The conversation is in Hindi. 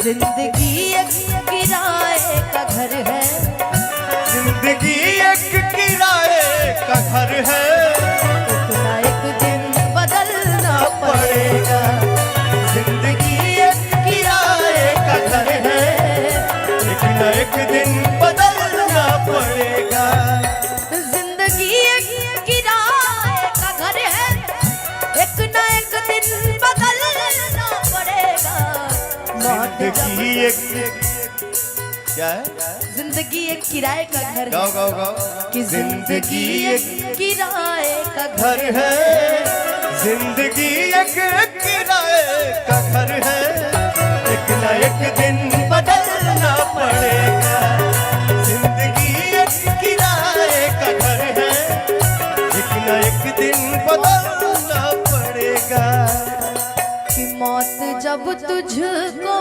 जिंदगी एक किराए का घर है, जिंदगी एक किराए का घर है, एक ना एक दिन बदलना पड़ेगा। जिंदगी एक किराए का घर है, एक न एक दिन बदलना पड़ेगा। जिंदगी एक किराए का घर है, एक ना एक दिन बदलना पड़ेगा। मौत जिंदगी एक क्या है? जिंदगी एक किराए का घर गाओ है गाओ गाओ कि जिंदगी एक किराए का घर है, जिंदगी एक किराए का घर है, एक न एक दिन बदलना पड़ेगा। जिंदगी एक किराए का घर है, एक न एक दिन बदलना पड़ेगा। कि मौत जब तुझको